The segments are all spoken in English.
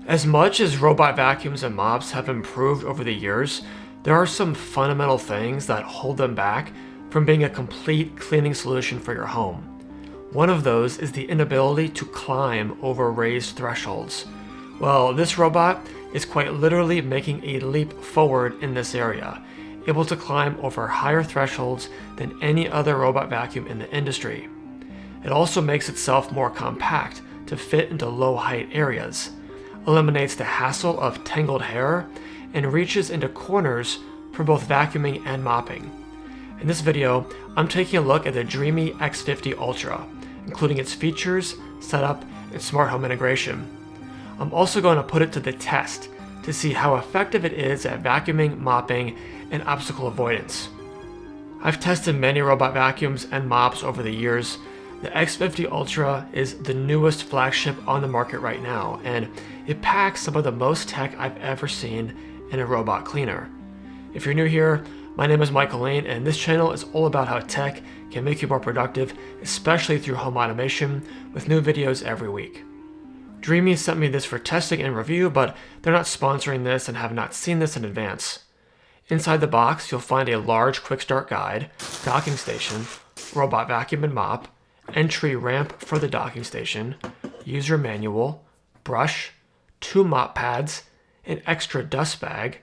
As much as robot vacuums and mops have improved over the years, there are some fundamental things that hold them back from being a complete cleaning solution for your home. One of those is the inability to climb over raised thresholds. Well, this robot is quite literally making a leap forward in this area, able to climb over higher thresholds than any other robot vacuum in the industry. It also makes itself more compact to fit into low height areas, eliminates the hassle of tangled hair, and reaches into corners for both vacuuming and mopping. In this video, I'm taking a look at the Dreame X50 Ultra, including its features, setup, and smart home integration. I'm also going to put it to the test to see how effective it is at vacuuming, mopping, and obstacle avoidance. I've tested many robot vacuums and mops over the years. The X50 Ultra is the newest flagship on the market right now, and it packs some of the most tech I've ever seen in a robot cleaner. If you're new here, my name is Michael Leen, and this channel is all about how tech can make you more productive, especially through home automation, with new videos every week. Dreame sent me this for testing and review, but they're not sponsoring this and have not seen this in advance. Inside the box, you'll find a large quick start guide, docking station, robot vacuum and mop, entry ramp for the docking station, user manual, brush, 2 mop pads, an extra dust bag,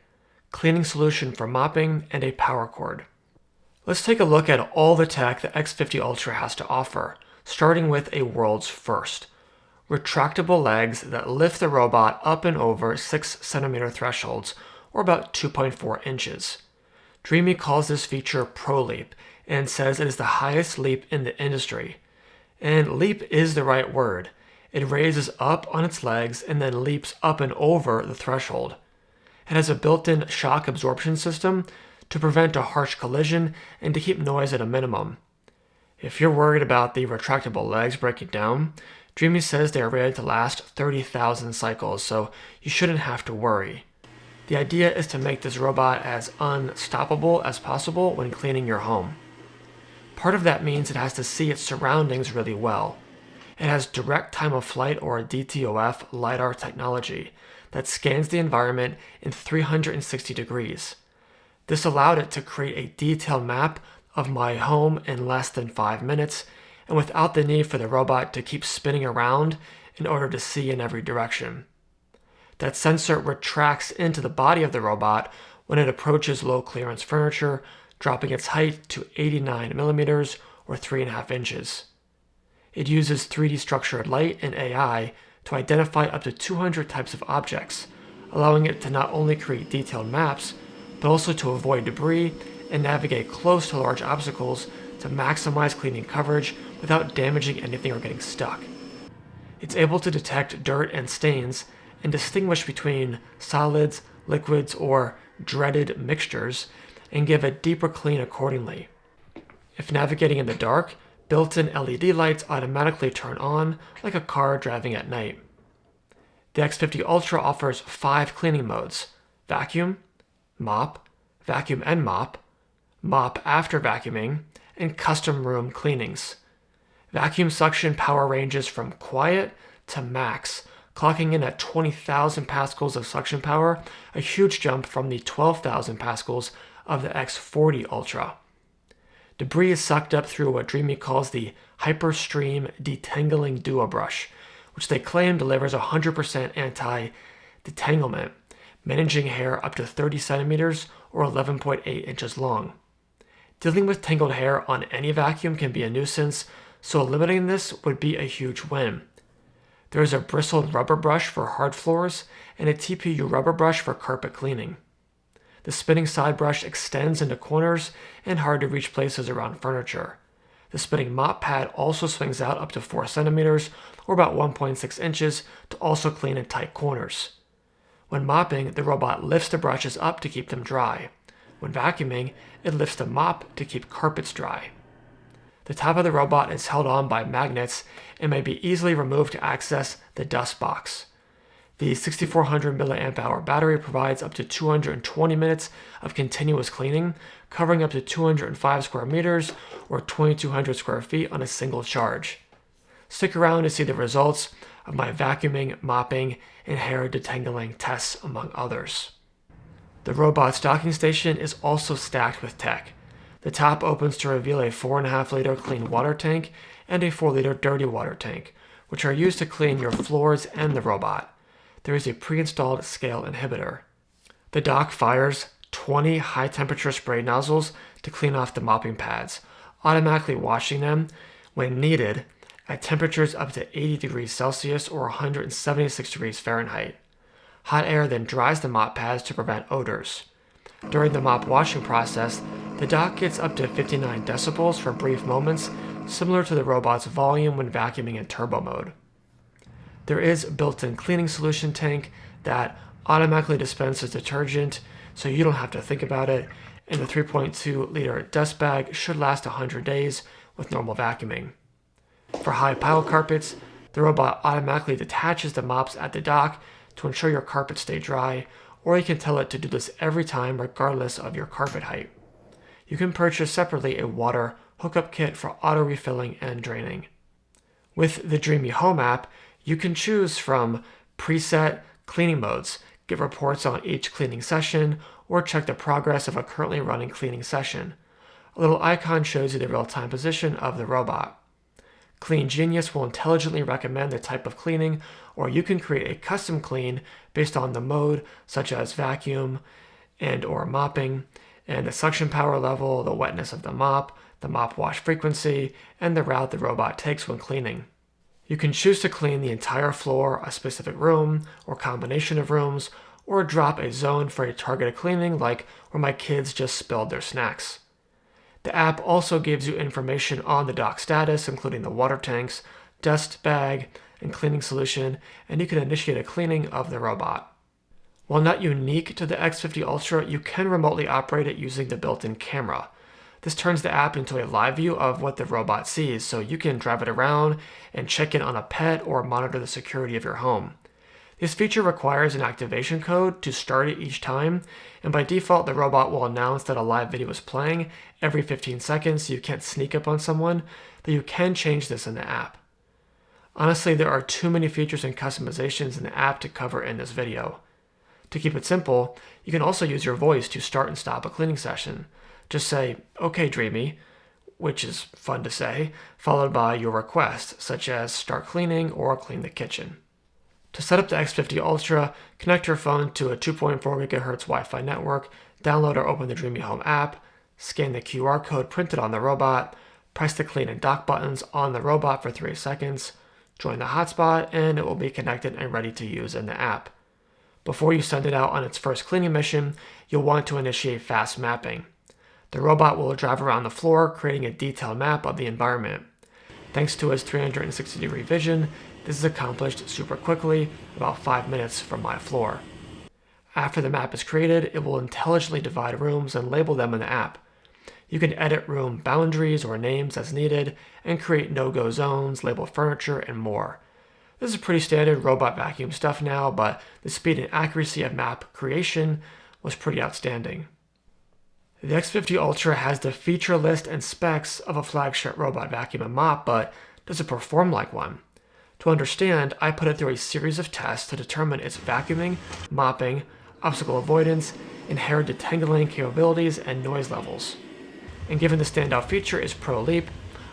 cleaning solution for mopping, and a power cord. Let's take a look at all the tech the X50 Ultra has to offer, starting with a world's first. Retractable legs that lift the robot up and over 6 centimeter thresholds, or about 2.4 inches. Dreame calls this feature Pro Leap and says it is the highest leap in the industry. And leap is the right word. It raises up on its legs and then leaps up and over the threshold. It has a built-in shock absorption system to prevent a harsh collision and to keep noise at a minimum. If you're worried about the retractable legs breaking down, Dreame says they are rated to last 30,000 cycles, so you shouldn't have to worry. The idea is to make this robot as unstoppable as possible when cleaning your home. Part of that means it has to see its surroundings really well. It has direct time of flight, or DTOF, LiDAR technology that scans the environment in 360 degrees. This allowed it to create a detailed map of my home in less than 5 minutes, and without the need for the robot to keep spinning around in order to see in every direction. That sensor retracts into the body of the robot when it approaches low clearance furniture, dropping its height to 89 millimeters or 3.5 inches. It uses 3D structured light and AI to identify up to 200 types of objects, allowing it to not only create detailed maps, but also to avoid debris and navigate close to large obstacles to maximize cleaning coverage without damaging anything or getting stuck. It's able to detect dirt and stains and distinguish between solids, liquids, or dreaded mixtures, and give a deeper clean accordingly. If navigating in the dark, built-in LED lights automatically turn on like a car driving at night. The X50 Ultra offers 5 cleaning modes: vacuum, mop, vacuum and mop after vacuuming, and custom room cleanings. Vacuum suction power ranges from quiet to max, clocking in at 20,000 pascals of suction power, a huge jump from the 12,000 pascals of the X40 Ultra. Debris is sucked up through what Dreame calls the Hyperstream Detangling Duo Brush, which they claim delivers 100% anti-detanglement, managing hair up to 30 centimeters or 11.8 inches long. Dealing with tangled hair on any vacuum can be a nuisance, so eliminating this would be a huge win. There is a bristled rubber brush for hard floors and a TPU rubber brush for carpet cleaning. The spinning side brush extends into corners and hard-to-reach places around furniture. The spinning mop pad also swings out up to 4 centimeters, or about 1.6 inches, to also clean in tight corners. When mopping, the robot lifts the brushes up to keep them dry. When vacuuming, it lifts the mop to keep carpets dry. The top of the robot is held on by magnets and may be easily removed to access the dust box. The 6400 mAh battery provides up to 220 minutes of continuous cleaning, covering up to 205 square meters or 2,200 square feet on a single charge. Stick around to see the results. of my vacuuming, mopping, and hair detangling tests, among others. The robot's docking station is also stacked with tech. The top opens to reveal a 4.5-liter clean water tank and a 4-liter dirty water tank, which are used to clean your floors and the robot. There is a pre-installed scale inhibitor. The dock fires 20 high-temperature spray nozzles to clean off the mopping pads, automatically washing them when needed at temperatures up to 80 degrees Celsius or 176 degrees Fahrenheit. Hot air then dries the mop pads to prevent odors. During the mop washing process, the dock gets up to 59 decibels for brief moments, similar to the robot's volume when vacuuming in turbo mode. There is a built-in cleaning solution tank that automatically dispenses detergent so you don't have to think about it, and the 3.2-liter dust bag should last 100 days with normal vacuuming. For high pile carpets, the robot automatically detaches the mops at the dock to ensure your carpets stay dry, or you can tell it to do this every time regardless of your carpet height. You can purchase separately a water hookup kit for auto refilling and draining. With the Dreame Home app, you can choose from preset cleaning modes, get reports on each cleaning session, or check the progress of a currently running cleaning session. A little icon shows you the real-time position of the robot. Clean Genius will intelligently recommend the type of cleaning, or you can create a custom clean based on the mode, such as vacuum and or mopping, and the suction power level, the wetness of the mop wash frequency, and the route the robot takes when cleaning. You can choose to clean the entire floor, a specific room, or combination of rooms, or drop a zone for a targeted cleaning like where my kids just spilled their snacks. The app also gives you information on the dock status, including the water tanks, dust bag, and cleaning solution, and you can initiate a cleaning of the robot. While not unique to the X50 Ultra, you can remotely operate it using the built-in camera. This turns the app into a live view of what the robot sees, so you can drive it around and check in on a pet or monitor the security of your home. This feature requires an activation code to start it each time, and by default the robot will announce that a live video is playing every 15 seconds so you can't sneak up on someone, though you can change this in the app. Honestly, there are too many features and customizations in the app to cover in this video. To keep it simple, you can also use your voice to start and stop a cleaning session. Just say, "Okay, Dreamy," which is fun to say, followed by your request, such as start cleaning or clean the kitchen. To set up the X50 Ultra, connect your phone to a 2.4 GHz Wi-Fi network, download or open the Dreame Home app, scan the QR code printed on the robot, press the clean and dock buttons on the robot for 3 seconds, join the hotspot, and it will be connected and ready to use in the app. Before you send it out on its first cleaning mission, you'll want to initiate fast mapping. The robot will drive around the floor, creating a detailed map of the environment. Thanks to its 360-degree vision, this is accomplished super quickly, about 5 minutes from my floor. After the map is created, it will intelligently divide rooms and label them in the app. You can edit room boundaries or names as needed, and create no-go zones, label furniture, and more. This is pretty standard robot vacuum stuff now, but the speed and accuracy of map creation was pretty outstanding. The X50 Ultra has the feature list and specs of a flagship robot vacuum and mop, but does it perform like one? To understand, I put it through a series of tests to determine its vacuuming, mopping, obstacle avoidance, and hair detangling capabilities and noise levels. And given the standout feature is Pro Leap,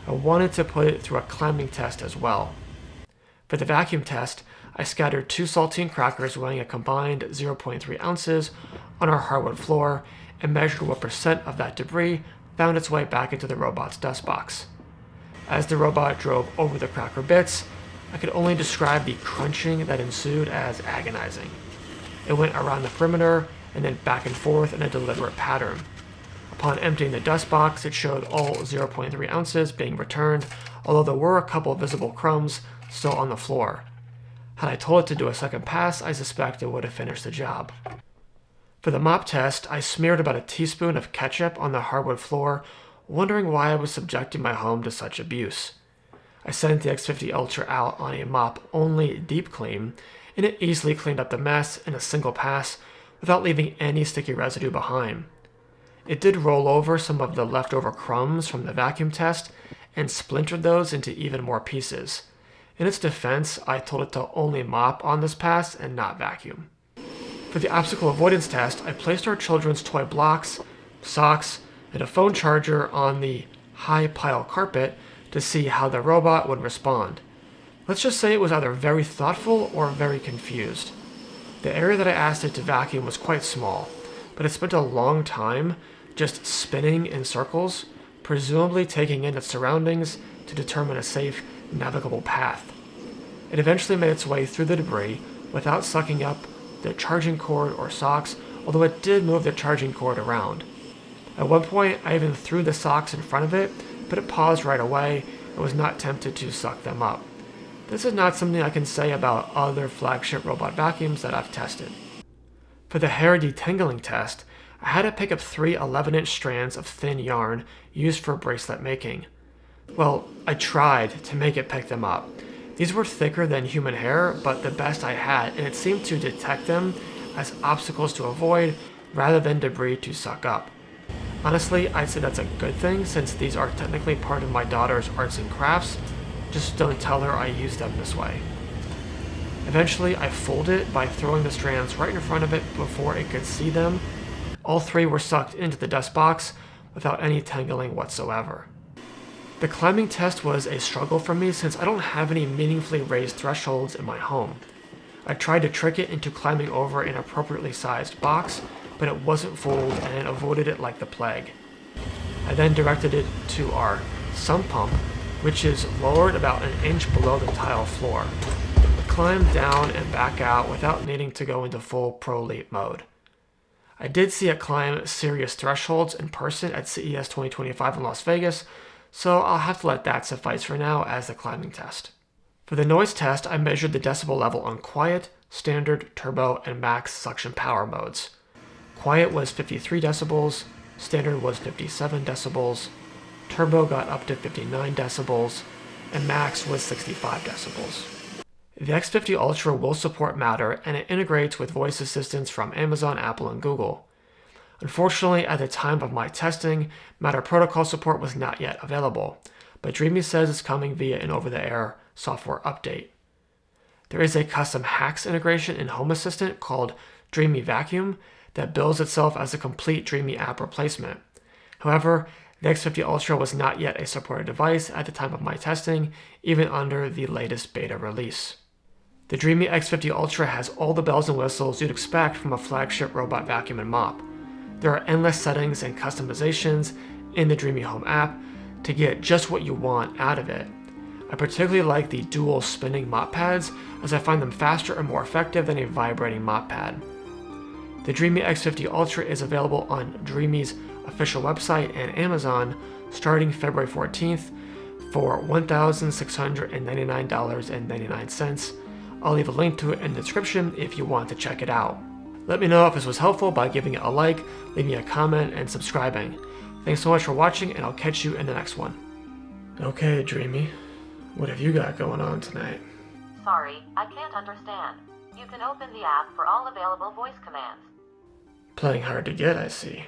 I wanted to put it through a climbing test as well. For the vacuum test, I scattered 2 saltine crackers weighing a combined 0.3 ounces on our hardwood floor and measured what percent of that debris found its way back into the robot's dust box. As the robot drove over the cracker bits, I could only describe the crunching that ensued as agonizing. It went around the perimeter and then back and forth in a deliberate pattern. Upon emptying the dust box, it showed all 0.3 ounces being returned, although there were a couple of visible crumbs still on the floor. Had I told it to do a second pass, I suspect it would have finished the job. For the mop test, I smeared about a teaspoon of ketchup on the hardwood floor, wondering why I was subjecting my home to such abuse. I sent the X50 Ultra out on a mop-only deep clean, and it easily cleaned up the mess in a single pass without leaving any sticky residue behind. It did roll over some of the leftover crumbs from the vacuum test and splintered those into even more pieces. In its defense, I told it to only mop on this pass and not vacuum. For the obstacle avoidance test, I placed our children's toy blocks, socks, and a phone charger on the high pile carpet to see how the robot would respond. Let's just say it was either very thoughtful or very confused. The area that I asked it to vacuum was quite small, but it spent a long time just spinning in circles, presumably taking in its surroundings to determine a safe, navigable path. It eventually made its way through the debris without sucking up the charging cord or socks, although it did move the charging cord around. At one point, I even threw the socks in front of it, but it paused right away and was not tempted to suck them up. This is not something I can say about other flagship robot vacuums that I've tested. For the hair detangling test, I had to pick up 3 11-inch strands of thin yarn used for bracelet making. Well, I tried to make it pick them up. These were thicker than human hair, but the best I had, and it seemed to detect them as obstacles to avoid rather than debris to suck up. Honestly, I'd say that's a good thing since these are technically part of my daughter's arts and crafts. Just don't tell her I use them this way. Eventually, I fooled it by throwing the strands right in front of it before it could see them. All 3 were sucked into the dust box without any tangling whatsoever. The climbing test was a struggle for me since I don't have any meaningfully raised thresholds in my home. I tried to trick it into climbing over an appropriately sized box, but it wasn't fooled and it avoided it like the plague. I then directed it to our sump pump, which is lowered about an inch below the tile floor. It climbed down and back out without needing to go into full pro leap mode. I did see it climb serious thresholds in person at CES 2025 in Las Vegas, so I'll have to let that suffice for now as the climbing test. For the noise test, I measured the decibel level on quiet, standard, turbo, and max suction power modes. Quiet was 53 decibels, standard was 57 decibels, turbo got up to 59 decibels, and max was 65 decibels. The X50 Ultra will support Matter, and it integrates with voice assistants from Amazon, Apple, and Google. Unfortunately, at the time of my testing, Matter protocol support was not yet available, but Dreame says it's coming via an over-the-air software update. There is a custom hacks integration in Home Assistant called Dreame Vacuum that bills itself as a complete Dreame app replacement. However, the X50 Ultra was not yet a supported device at the time of my testing, even under the latest beta release. The Dreame X50 Ultra has all the bells and whistles you'd expect from a flagship robot vacuum and mop. There are endless settings and customizations in the Dreame Home app to get just what you want out of it. I particularly like the dual spinning mop pads as I find them faster and more effective than a vibrating mop pad. The Dreame X50 Ultra is available on Dreame's official website and Amazon starting February 14th for $1,699.99. I'll leave a link to it in the description if you want to check it out. Let me know if this was helpful by giving it a like, leaving a comment, and subscribing. Thanks so much for watching, and I'll catch you in the next one. Okay, Dreame, what have you got going on tonight? Sorry, I can't understand. You can open the app for all available voice commands. Playing hard to get, I see.